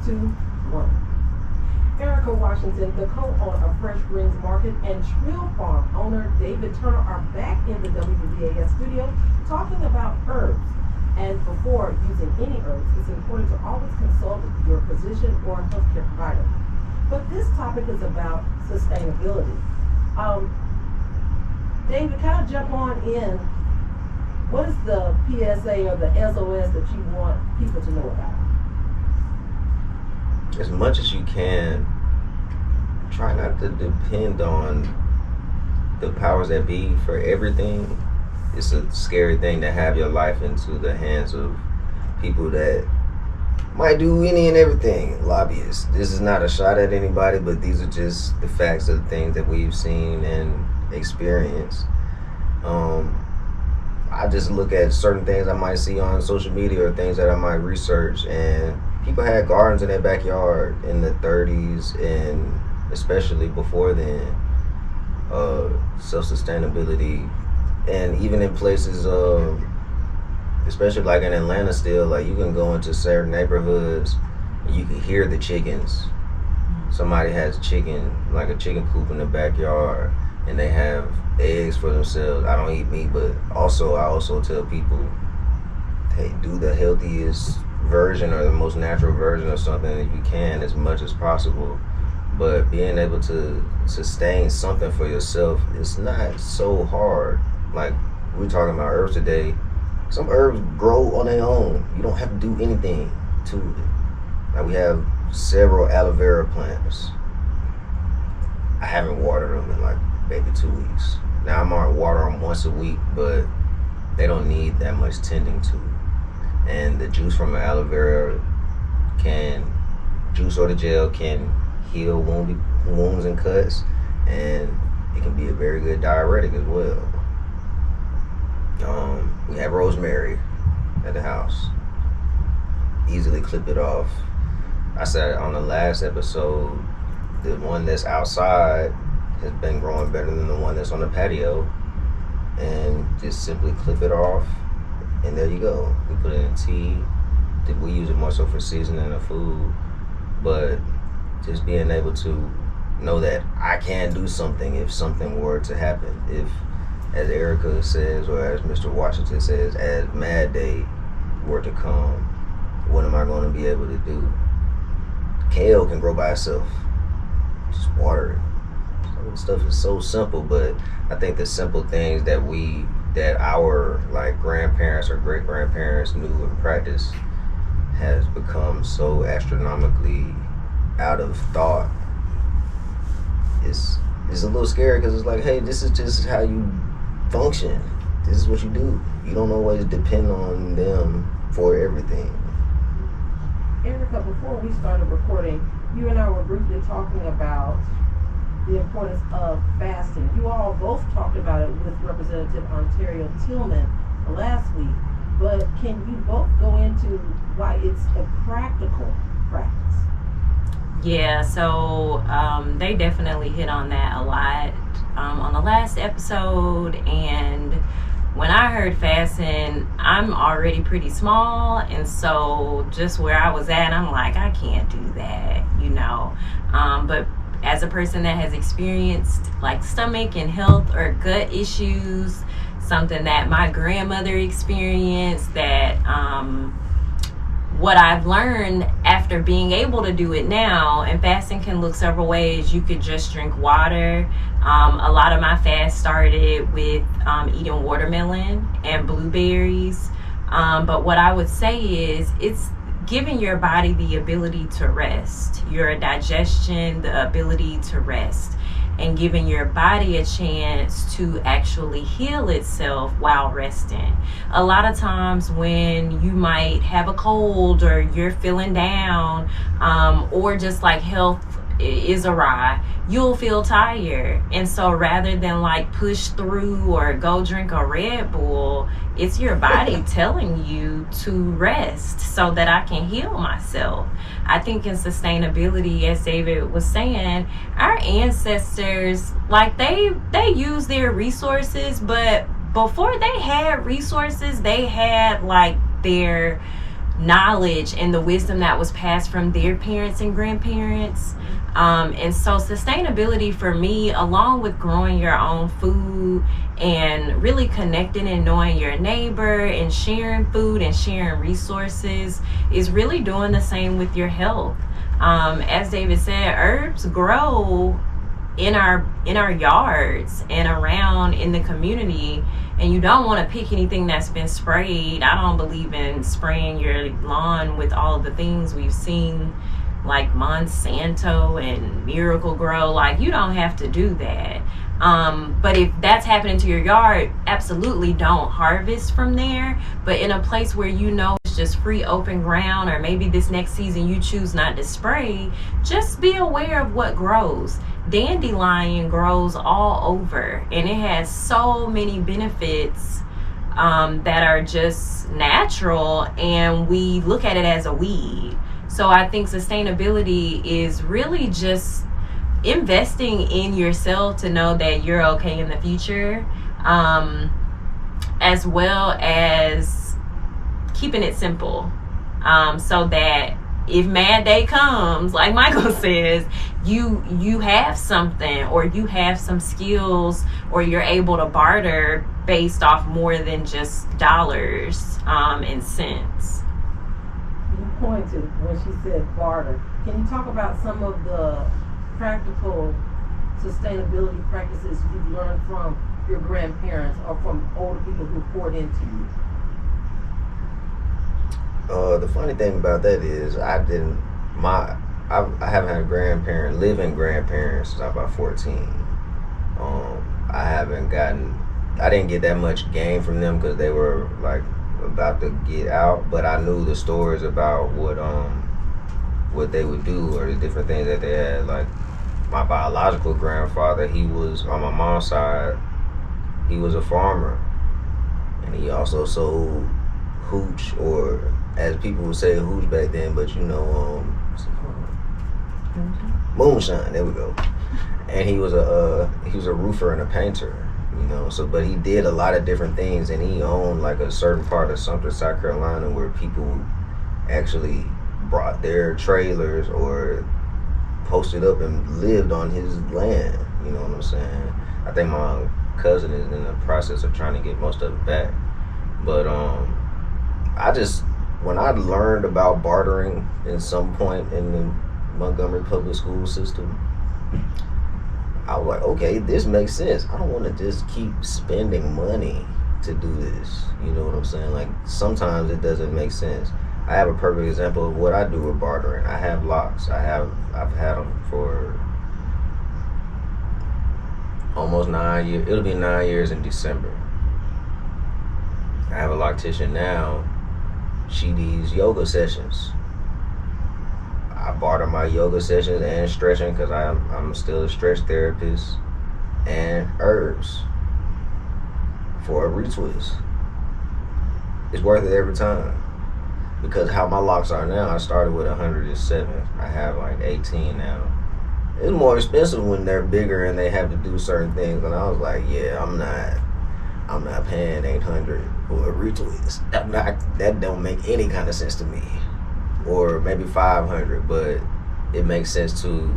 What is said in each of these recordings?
2, 1. Erica Washington, the co-owner of Fresh Greens Market, and Trill Farm owner David Turner are back in the WVAS studio talking about herbs. And before using any herbs, it's important to always consult your physician or healthcare provider. But this topic is about sustainability. David, kind of jump on in. What is the PSA or the SOS that you want people to know about? As much as you can, try not to depend on the powers that be for everything. It's a scary thing to have your life into the hands of people that might do any and everything, lobbyists. This is not a shot at anybody, but these are just the facts of the things that we've seen and experienced. I just look at certain things I might see on social media or things that I might research, and people had gardens in their backyard in the 30s and especially before then. Self-sustainability, and even in places, especially like in Atlanta still, like you can go into certain neighborhoods and you can hear the chickens. Somebody has a chicken, like a chicken coop in the backyard, and they have eggs for themselves. I don't eat meat, but I also tell people, hey, do the healthiest version or the most natural version of something that you can as much as possible. But being able to sustain something for yourself is not so hard. Like we're talking about herbs today. Some herbs grow on their own. You don't have to do anything to it. Like we have several aloe vera plants. I haven't watered them in like maybe 2 weeks. Now I might water them once a week, but they don't need that much tending to. And the juice from the aloe vera juice or the gel can heal wounds and cuts, and it can be a very good diuretic as well. We have rosemary at the house. Easily clip it off. I said on the last episode, the one that's outside has been growing better than the one that's on the patio, and just simply clip it off, and there you go. We put it in tea. We use it more so for seasoning the food, but just being able to know that I can do something if something were to happen. If, as Erica says, or as Mr. Washington says, as Mad Day were to come, what am I going to be able to do? Kale can grow by itself. Just water it. Some of the stuff is so simple, but I think the simple things that our like grandparents or great grandparents knew and practiced has become so astronomically out of thought. It's a little scary because it's like, hey, this is just how you function. This is what you do. You don't always depend on them for everything. Erica, before we started recording, you and I were briefly talking about the importance of fasting. You all both talked about it with Representative Ontario Tillman last week, but can you both go into why it's a practical practice? Yeah, so they definitely hit on that a lot on the last episode. And when I heard fasting, I'm already pretty small, and so just where I was at, I'm like, I can't do that, you know. But as a person that has experienced like stomach and health or gut issues, something that my grandmother experienced, that what I've learned after being able to do it now, and fasting can look several ways. You could just drink water. A lot of my fast started with eating watermelon and blueberries. But what I would say is it's giving your body the ability to rest, your digestion, the ability to rest, and giving your body a chance to actually heal itself while resting. A lot of times when you might have a cold or you're feeling down, or just like health is awry, you'll feel tired. And so rather than like push through or go drink a Red Bull, it's your body telling you to rest so that I can heal myself. I think in sustainability, as David was saying, our ancestors, like they use their resources, but before they had resources, they had like their knowledge and the wisdom that was passed from their parents and grandparents. And so sustainability for me, along with growing your own food and really connecting and knowing your neighbor and sharing food and sharing resources, is really doing the same with your health. As David said, herbs grow in our yards and around in the community, and you don't want to pick anything that's been sprayed. I don't believe in spraying your lawn with all of the things we've seen, like Monsanto and Miracle Grow. Like, you don't have to do that. But if that's happening to your yard, absolutely don't harvest from there. But in a place where you know it's just free open ground, or maybe this next season you choose not to spray, just be aware of what grows. Dandelion grows all over, and it has so many benefits that are just natural, and we look at it as a weed. So I think sustainability is really just investing in yourself to know that you're okay in the future, as well as keeping it simple, so that if mad day comes, like Michael says, you have something, or you have some skills, or you're able to barter based off more than just dollars and cents. You pointed when she said barter. Can you talk about some of the practical sustainability practices you've learned from your grandparents or from older people who poured into you? The funny thing about that is I haven't had living grandparents since I was about 14. I didn't get that much gain from them because they were like about to get out, but I knew the stories about what they would do, or the different things that they had. Like, my biological grandfather, he was, on my mom's side, he was a farmer, and he also sold hooch, or as people would say hooch back then, but moonshine, there we go. And he was a roofer and a painter, but he did a lot of different things, and he owned like a certain part of Sumter, South Carolina, where people actually brought their trailers or posted up and lived on his land. You know what I'm saying? I think my cousin is in the process of trying to get most of it back. But when I learned about bartering in some point in the Montgomery public school system, I was like, okay, this makes sense. I don't want to just keep spending money to do this. You know what I'm saying? Like, sometimes it doesn't make sense. I have a perfect example of what I do with bartering. I have locks. I've had them for almost 9 years. It'll be 9 years in December. I have a loctician now. She does yoga sessions. I barter my yoga sessions and stretching, because I'm still a stretch therapist, and herbs for a retwist. It's worth it every time. Because how my locks are now, I started with 107. I have like 18 now. It's more expensive when they're bigger and they have to do certain things. And I was like, yeah, I'm not paying 800 for a retwist. That don't make any kind of sense to me. Or maybe 500, but it makes sense to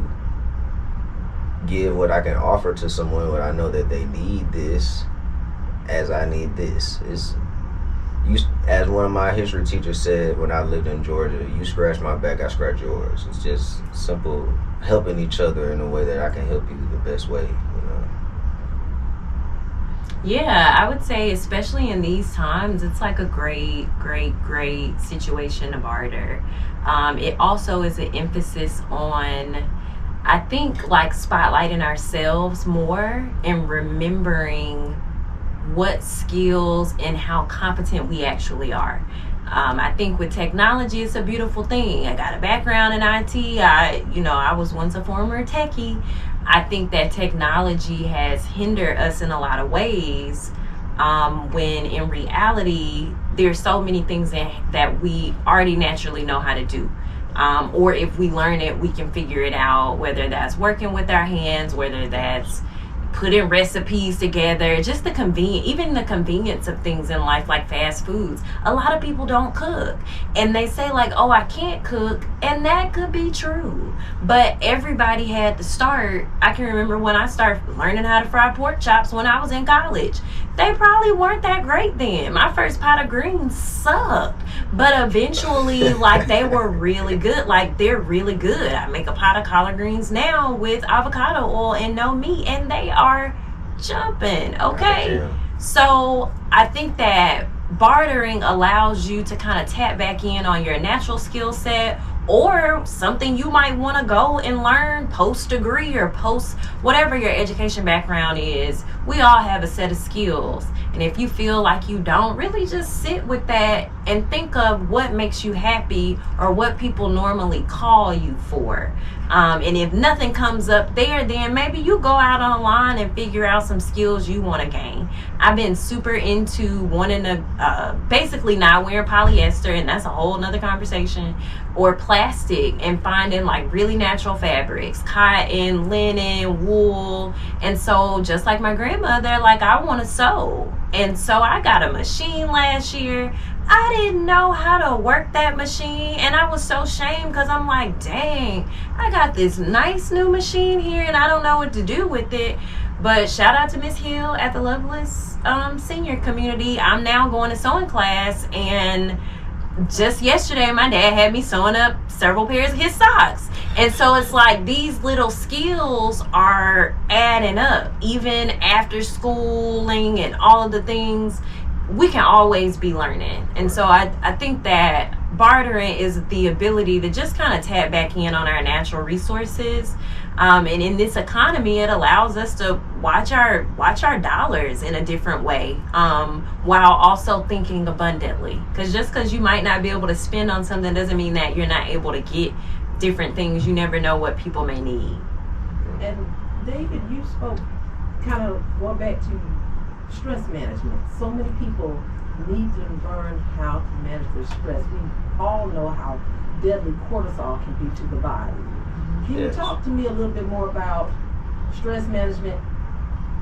give what I can offer to someone when I know that they need this as I need this. As one of my history teachers said when I lived in Georgia, you scratch my back, I scratch yours. It's just simple, helping each other in a way that I can help you the best way, Yeah, I would say, especially in these times, it's like a great situation to barter. It also is an emphasis on, I think, like spotlighting ourselves more and remembering what skills and how competent we actually are. I think with technology, it's a beautiful thing. I got a background in IT. I was once a former techie. I think that technology has hindered us in a lot of ways, when in reality, there's so many things that we already naturally know how to do. Or if we learn it, we can figure it out, whether that's working with our hands, whether that's putting recipes together, just the convenience of things in life, like fast foods. A lot of people don't cook, and they say like, oh, I can't cook, and that could be true, but everybody had to start. I can remember when I started learning how to fry pork chops when I was in college. They probably weren't that great then. My first pot of greens sucked, but eventually like they were really good. Like they're really good. I make a pot of collard greens now with avocado oil and no meat, and they are jumping. Okay. Yeah. So I think that bartering allows you to kind of tap back in on your natural skill set, or something you might want to go and learn post degree or post whatever your education background is. We all have a set of skills, and if you feel like you don't, really just sit with that and think of what makes you happy or what people normally call you for. And if nothing comes up there, then maybe you go out online and figure out some skills you want to gain. I've been super into wanting to basically not wear polyester, and that's a whole nother conversation, or plastic, and finding like really natural fabrics, cotton, linen, wool. And so just like my grandmother, like I want to sew, and so I got a machine last year. I didn't know how to work that machine, and I was so ashamed because I'm like, dang, I got this nice new machine here and I don't know what to do with it. But shout out to Miss Hill at the Loveless senior community. I'm now going to sewing class, and just yesterday my dad had me sewing up several pairs of his socks. And so it's like these little skills are adding up. Even after schooling and all of the things, we can always be learning. And so I think that bartering is the ability to just kind of tap back in on our natural resources. And in this economy, it allows us to watch our dollars in a different way, while also thinking abundantly. Because just because you might not be able to spend on something doesn't mean that you're not able to get different things. You never know what people may need. And David, you spoke kind of going back to stress management. So many people need to learn how to manage their stress. We all know how deadly cortisol can be to the body. Can you talk to me a little bit more about stress management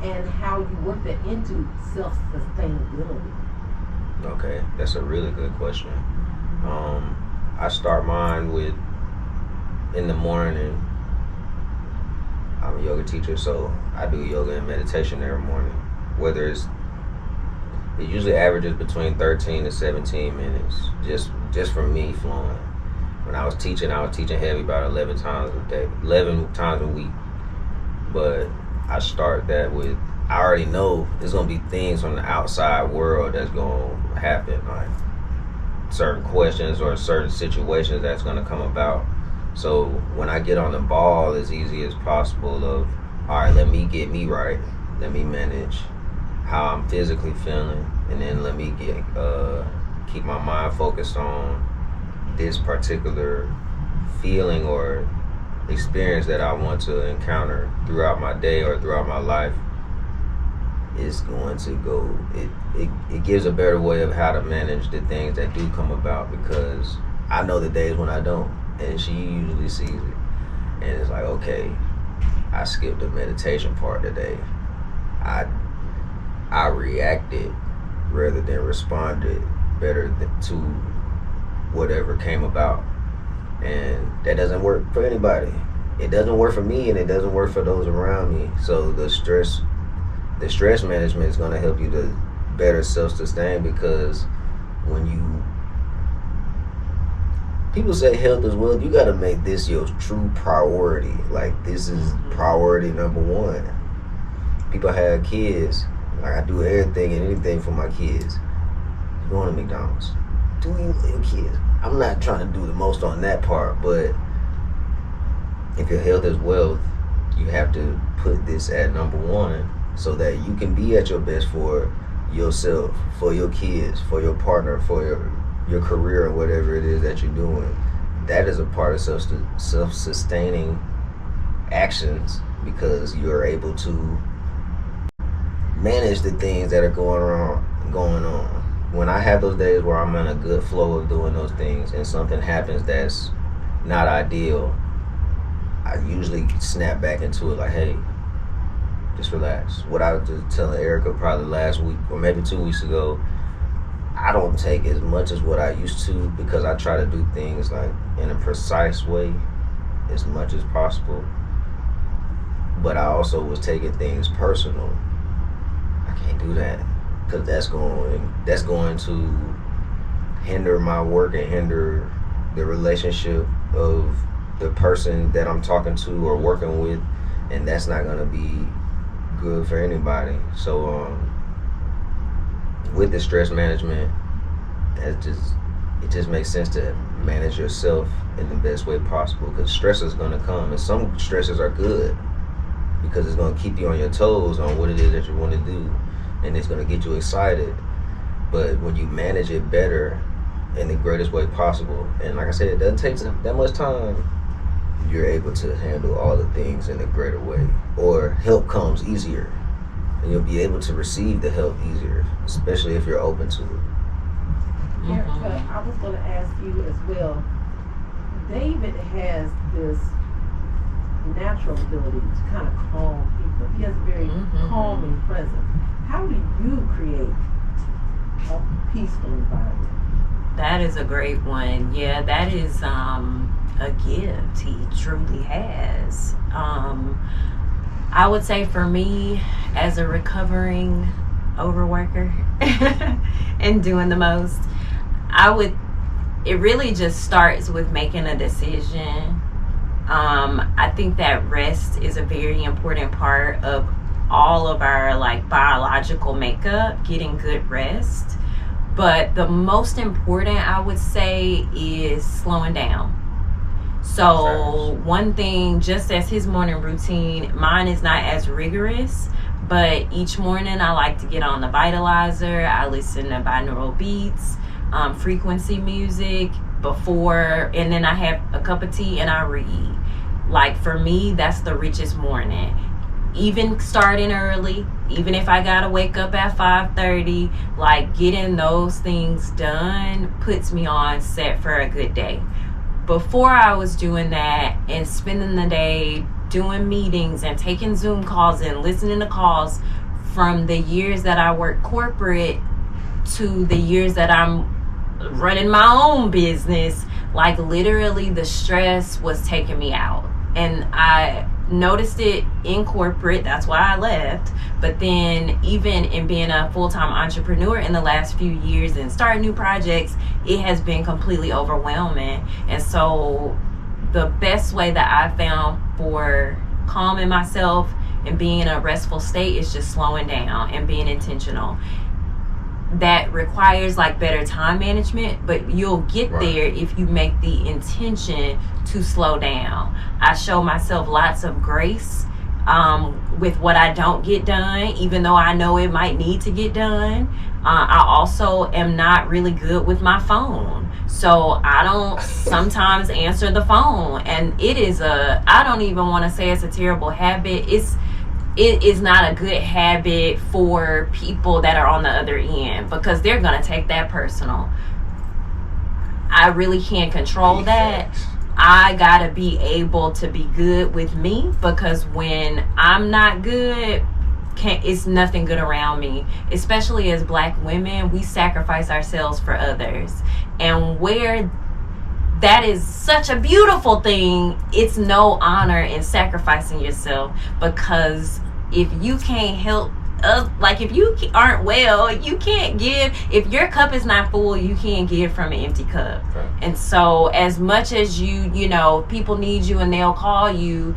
and how you work that into self-sustainability? Okay, that's a really good question. I start mine with, in the morning, I'm a yoga teacher, so I do yoga and meditation every morning. Whether it usually averages between 13 to 17 minutes, just from me flowing. When I was teaching heavy about 11 times a week. But I start that with, I already know there's gonna be things from the outside world that's gonna happen, like certain questions or certain situations that's gonna come about. So when I get on the ball as easy as possible of, all right, let me get me right, let me manage how I'm physically feeling, and then let me keep my mind focused on this particular feeling or experience that I want to encounter throughout my day or throughout my life. Is going to go, it gives a better way of how to manage the things that do come about, because I know the days when I don't, and she usually sees it, and it's like, okay, I skipped the meditation part today. I reacted rather than responded better to whatever came about, and that doesn't work for anybody. It doesn't work for me, and it doesn't work for those around me. So the stress management is going to help you to better self-sustain, because when people say health is wealth, you got to make this your true priority. Like, this is priority number one. People have kids. Like, I do everything and anything for my kids. You're going to McDonald's. Do you for your kids? I'm not trying to do the most on that part, but if your health is wealth, you have to put this at number one, so that you can be at your best for yourself, for your kids, for your partner, for your career, or whatever it is that you're doing. That is a part of self-sustaining actions, because you're able to manage the things that are going on. When I have those days where I'm in a good flow of doing those things and something happens that's not ideal, I usually snap back into it like, hey, Just relax. What I was just telling Erica probably last week or maybe 2 weeks ago, I don't take as much as what I used to because I try to do things like in a precise way as much as possible. But I also was taking things personal. I can't do that because that's going to hinder my work and hinder the relationship of the person that I'm talking to or working with, and that's not going to be good for anybody. So with the stress management, it just makes sense to manage yourself in the best way possible, because stress is going to come, and some stresses are good because it's going to keep you on your toes on what it is that you want to do, and it's going to get you excited. But when you manage it better in the greatest way possible, and like I said, it doesn't take that much time, you're able to handle all the things in a greater way, or help comes easier, and you'll be able to receive the help easier, especially if you're open to it. Erica, I was going to ask you as well. David has this natural ability to kind of calm people. He has a very calming presence. How do you create a peaceful environment? That is a great one. Yeah, that is a gift he truly has. I would say for me, as a recovering overworker and doing the most, it really just starts with making a decision. I think that rest is a very important part of all of our biological makeup, getting good rest. But the most important, I would say, is slowing down. So one thing, just as his morning routine, mine is not as rigorous, but each morning I like to get on the vitalizer. I listen to binaural beats, frequency music before, and then I have a cup of tea and I read. Like, for me, that's the richest morning. Even starting early, even if I gotta wake up at 5:30, getting those things done puts me on set for a good day. Before I was doing that and spending the day doing meetings and taking Zoom calls and listening to calls, from the years that I worked corporate to the years that I'm running my own business, literally the stress was taking me out. And I noticed it in corporate, that's why I left. But then even in being a full-time entrepreneur in the last few years and starting new projects, it has been completely overwhelming. And so the best way that I found for calming myself and being in a restful state is just slowing down and being intentional. That requires better time management, but you'll get there if you make the intention to slow down. I show myself lots of grace with what I don't get done, even though I know it might need to get done. I also am not really good with my phone, so I don't sometimes answer the phone, and I don't even want to say it's a terrible habit. It is not a good habit for people that are on the other end, because they're going to take that personal. I really can't control that. I got to be able to be good with me, because when I'm not good, it's nothing good around me. Especially as Black women, we sacrifice ourselves for others. And where that is such a beautiful thing, it's no honor in sacrificing yourself, because if you can't help if you aren't well, you can't give. If your cup is not full, you can't give from an empty cup. Okay. And so as much as you people need you and they'll call you,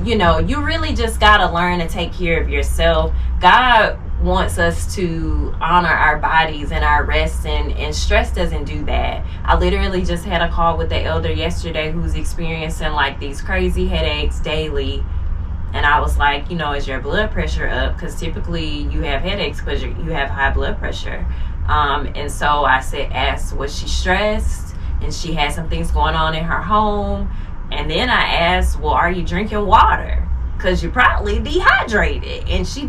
you really just gotta learn to take care of yourself. God wants us to honor our bodies and our rest, and stress doesn't do that. I literally just had a call with the elder yesterday who's experiencing these crazy headaches daily, and I was like, is your blood pressure up? Because typically you have headaches because you have high blood pressure. And so I asked, was she stressed? And she had some things going on in her home. And then I asked, well, are you drinking water? because you're probably dehydrated, and she's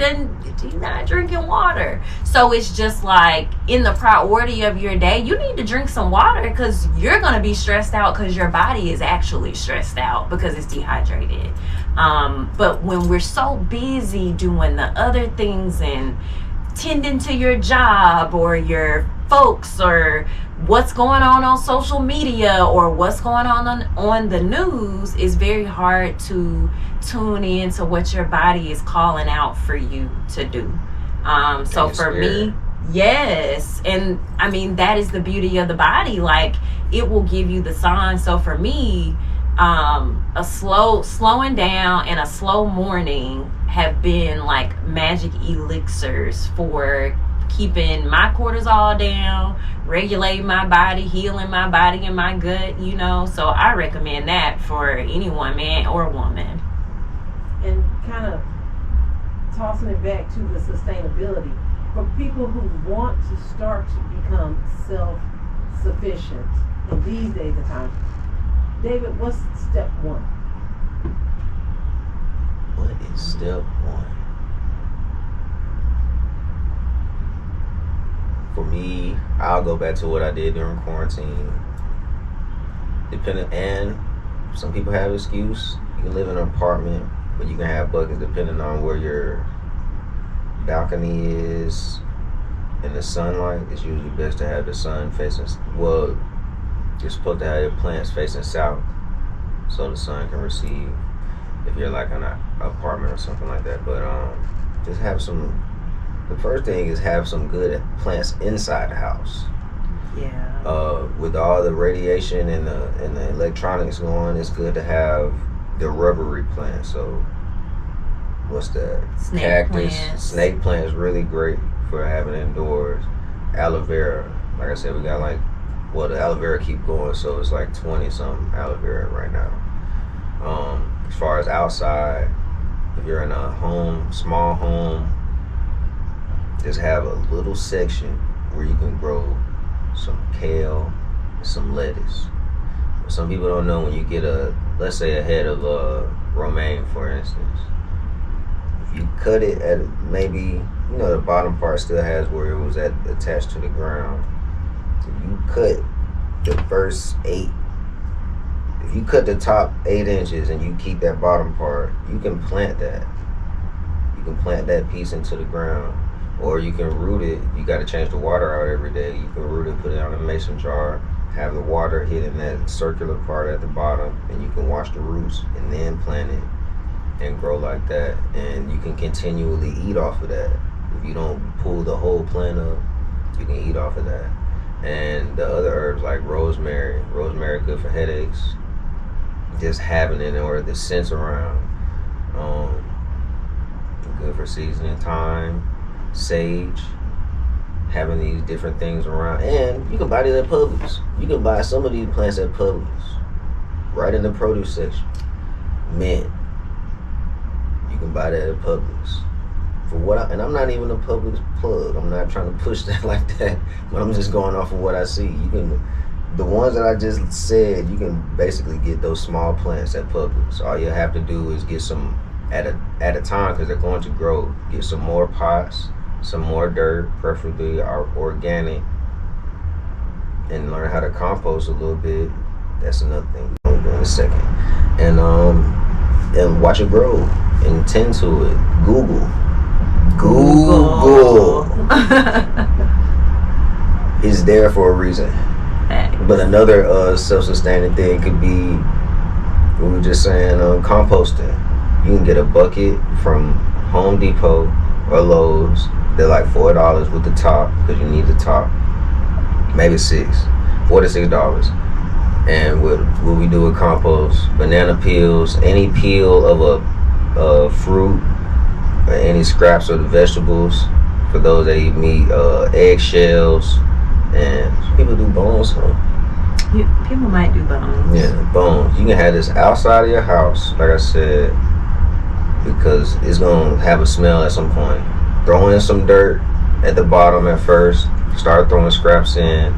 not drinking water. So it's just like, in the priority of your day, you need to drink some water, because you're going to be stressed out, because your body is actually stressed out because it's dehydrated. But when we're so busy doing the other things and tending to your job or your folks, or what's going on social media, or what's going on the news, it's very hard to tune in to what your body is calling out for you to do. So for me, yes. And I mean, that is the beauty of the body. Like, it will give you the signs. So for me, a slowing down and a slow morning have been like magic elixirs for keeping my cortisol down, regulating my body, healing my body and my gut, so I recommend that for anyone, man or woman. And kind of tossing it back to the sustainability, for people who want to start to become self-sufficient in these days of time, David, what's step one? What is step one? For me, I'll go back to what I did during quarantine. And some people have an excuse. You can live in an apartment, but you can have buckets depending on where your balcony is and the sunlight. It's usually best to have the sun facing, well, you're supposed to have your plants facing south so the sun can receive, if you're like in an apartment or something like that. But just have some, the first thing is have some good plants inside the house. Yeah. With all the radiation and the electronics going, it's good to have the rubbery plants. So what's that? Snake plant is really great for having indoors. Aloe vera, like I said, we got the aloe vera keep going, so it's like 20 something aloe vera right now. As far as outside, if you're in a small home, just have a little section where you can grow some kale and some lettuce. Some people don't know, when you get let's say a head of romaine, for instance, if you cut it at maybe, the bottom part still has where it was attached to the ground. If you cut the first 8, if you cut the top 8 inches and you keep that bottom part, you can plant that. You can plant that piece into the ground. Or you can root it. You got to change the water out every day. You can root it, put it on a mason jar, have the water hit in that circular part at the bottom, and you can wash the roots and then plant it and grow like that. And you can continually eat off of that. If you don't pull the whole plant up, you can eat off of that. And the other herbs like rosemary good for headaches. Just having it, or the scents around, good for seasoning thyme. Sage, having these different things around. And you can buy these at Publix. You can buy some of these plants at Publix, right in the produce section. Mint, you can buy that at Publix. And I'm not even a Publix plug. I'm not trying to push that like that, but I'm just going off of what I see. The ones that I just said, you can basically get those small plants at Publix. All you have to do is get some at a time, because they're going to grow. Get some more pots, some more dirt, preferably organic, and learn how to compost a little bit. That's another thing we'll do in a second. And watch it grow and tend to it. Google. It's there for a reason. But another self-sustaining thing could be, we were just saying, composting. You can get a bucket from Home Depot or Lowe's. They're like $4 with the top, because you need the top. Maybe $4 to $6. And what we do with compost, banana peels, any peel of a fruit, or any scraps of the vegetables, for those that eat meat, eggshells, and people do bones, huh? People might do bones. Yeah, bones. You can have this outside of your house, like I said, because it's going to have a smell at some point. Throw in some dirt at the bottom at first. Start throwing scraps in.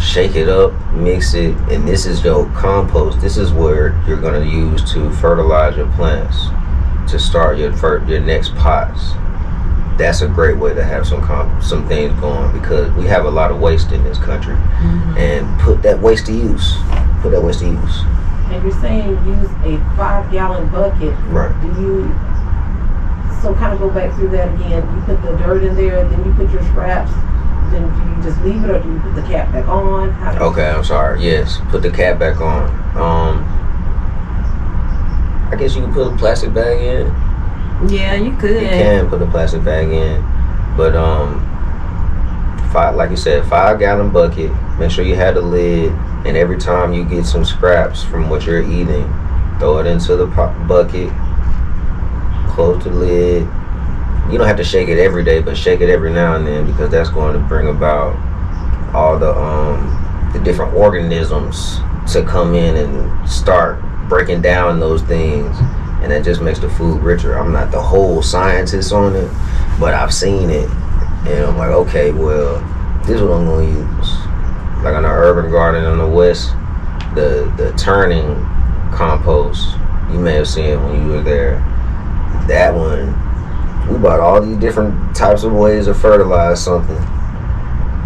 Shake it up, mix it, and this is your compost. This is where you're going to use to fertilize your plants, to start your next pots, that's a great way to have some things going, because we have a lot of waste in this country, and put that waste to use. And you're saying use a 5-gallon bucket. Right. So kind of go back through that again. You put the dirt in there, then you put your scraps. Then do you just leave it, or do you put the cap back on? Okay, I'm sorry. Yes, put the cap back on. I guess you can put a plastic bag in. Yeah, you could. You can put a plastic bag in, but like you said, 5-gallon bucket. Make sure you have the lid, and every time you get some scraps from what you're eating, throw it into the bucket. Close the lid. You don't have to shake it every day, but shake it every now and then, because that's going to bring about all the different organisms to come in and start breaking down those things, and that just makes the food richer. I'm not the whole scientist on it, but I've seen it, and I'm like, okay, well, this is what I'm going to use. Like on the urban garden on the west, the turning compost, you may have seen it when you were there. That one, we bought all these different types of ways to fertilize something,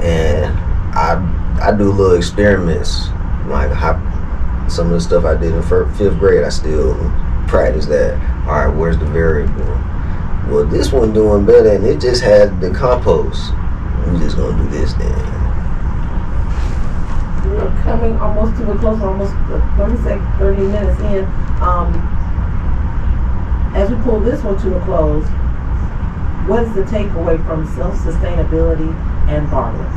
and I do little experiments, like some of the stuff I did in 5th grade. I still practice that. All right, where's the variable? Well, this one doing better, and it just had the compost. We just gonna do this then. We're coming almost to a close, almost 30 minutes in. As we pull this one to a close, what is the takeaway from self-sustainability and bartering?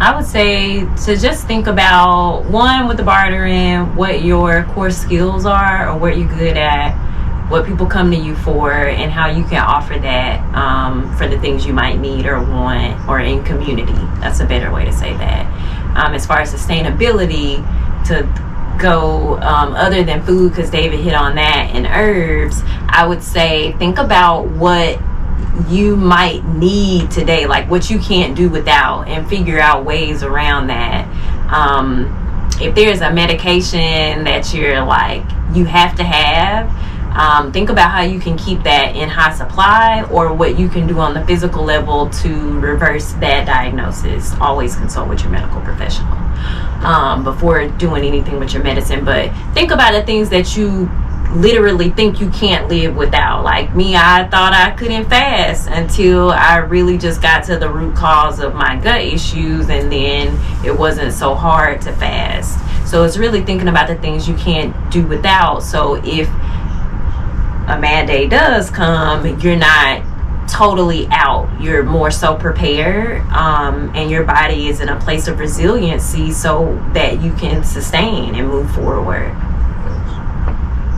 I would say to just think about, one, with the bartering, what your core skills are, or what you're good at, what people come to you for, and how you can offer that for the things you might need or want, or in community. That's a better way to say that. As far as sustainability, to go other than food, because David hit on that, and herbs, I would say think about what you might need today, like what you can't do without, and figure out ways around that. If there's a medication that you're like, you have to have, think about how you can keep that in high supply, or what you can do on the physical level to reverse that diagnosis. Always consult with your medical professional before doing anything with your medicine. But think about the things that you literally think you can't live without. Like me, I thought I couldn't fast until I really just got to the root cause of my gut issues, and then it wasn't so hard to fast. So it's really thinking about the things you can't do without, so if a bad day does come, you're not totally out. You're more so prepared, and your body is in a place of resiliency so that you can sustain and move forward.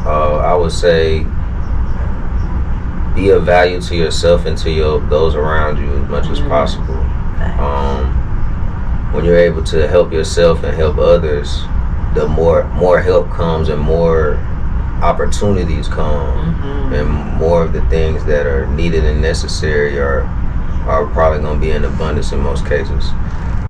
I would say be of value to yourself and to those around you as much as possible. When you're able to help yourself and help others, the more help comes, and more opportunities come, and more of the things that are needed and necessary are probably going to be in abundance in most cases.